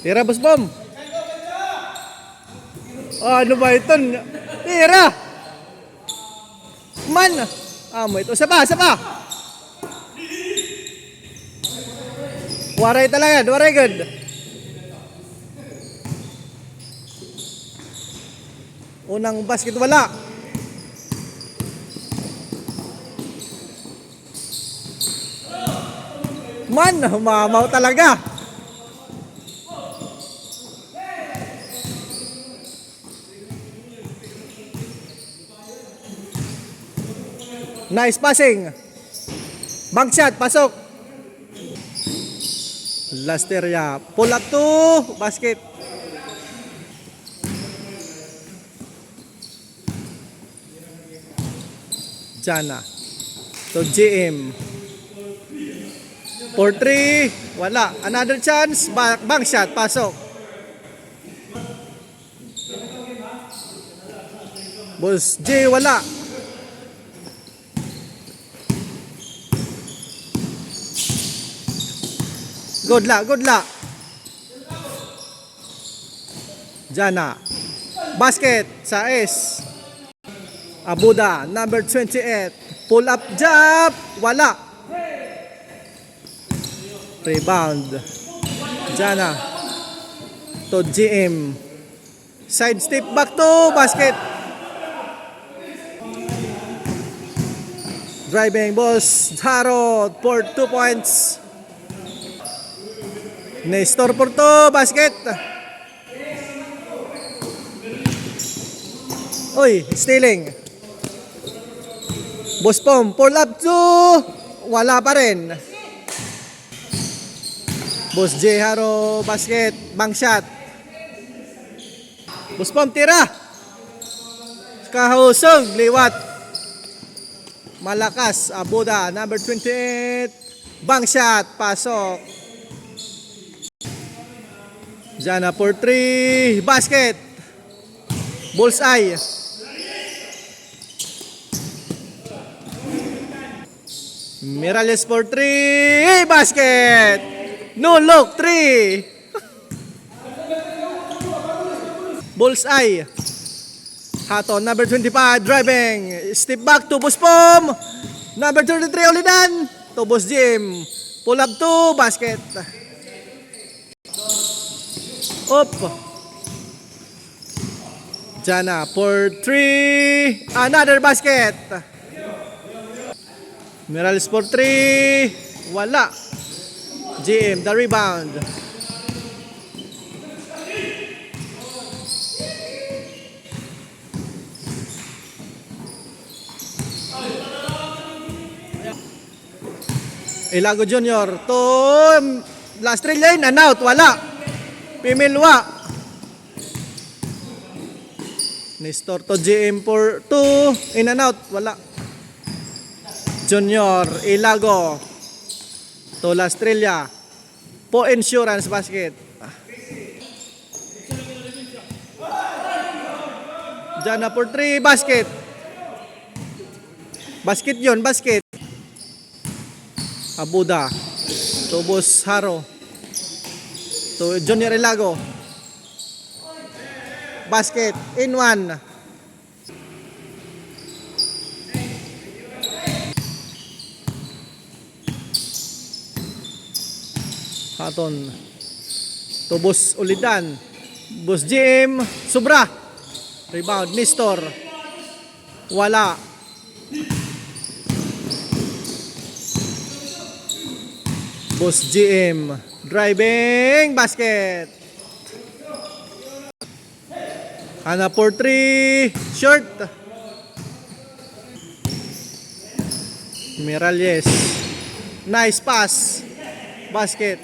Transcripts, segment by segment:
Tira, boss bom. Ano ba ito? Tira! Man! Mo ito. Isa pa, isa pa! Waray talaga, waray good. Unang basket wala. Man, humamaw talaga. Nice passing. Bank shot, pasok. Last area. Pull up to basket. Jana. To GM. For 3. Wala. Another chance. Bank shot, pasok. Boss J, wala. Good luck, good luck. Jana. Basket sa S. Abuda, number 28. Pull up jump. Wala. Rebound. Jana. To GM. Side step back to basket. Driving boss. Haro for 2 points. Nestor Porto, basket. Uy, stealing. Boss Pom, pull up to. Wala pa rin. Boss J Haro, basket. Bank shot. Boss Pom, tira. Kahusog, liwat. Malakas, Abuda, number 28. Bank shot, pasok. Jana for 3. Basket. Bullseye. Miralles for 3. Basket. No look. 3. Bullseye. Haton, number 25. Driving. Step back to Buspom. Number 33. Ulidan. To Boss Jim. Pull up to basket. Up. Jana for 3. Another basket. Miralles for 3. Wala. GM, the rebound. Ilago Junior to last 3 lane and out. Wala. Pimilwa. Nestor to GM for 2. In and out. Wala. Junior. Ilago. To La Estrella. Po insurance basket. Jana for 3. Basket. Basket yun. Basket. Abuda. To Boss Haro. To Junior Ilago. Basket. In 1. Haton. To Boss Ulidan. Boss Jim. Sobra. Rebound. Nestor. Wala. Boss GM. Driving. Basket. Hana for 3. Short. Miralles. Nice pass. Basket.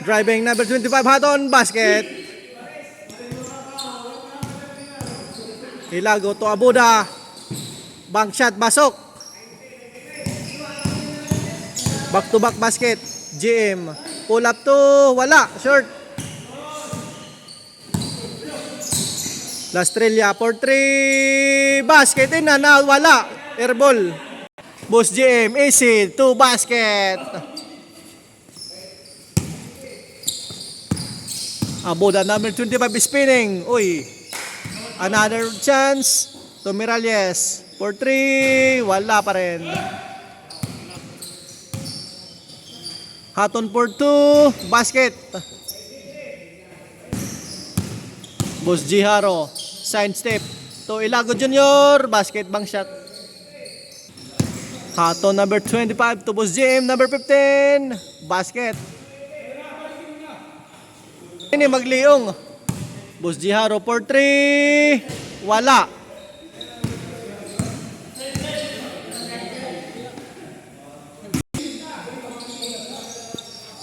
Driving number 25. Haton. Basket. Ilago to Abuda. Bank shot, basok. Back to back basket. GM. Pull up to. Wala. Short. La Estrella for 3. Basket in and out. Wala. Airball. Boss JM, easy, 2 basket. Aboda number 25 spinning. Uy. Another chance to Miralles. For 3. Wala pa rin. Hatton for 2. Basket. Boss Jiharo. Side step. To Ilago Junior. Basket bang shot. Hatton number 25 to Boss JM number 15. Basket. Ini magliong. Boss Jiharo for 3. Wala.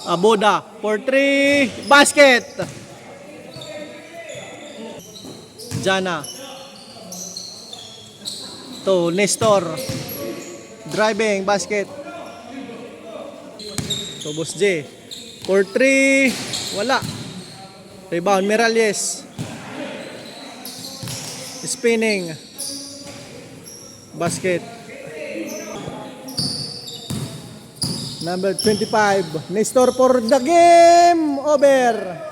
Aboda for 3. Basket. Jana. To Nestor. Driving. Basket. To Boss J. For 3. Wala. Rebound, Miralles. Spinning. Basket. Number 25. Nestor for the game. Over.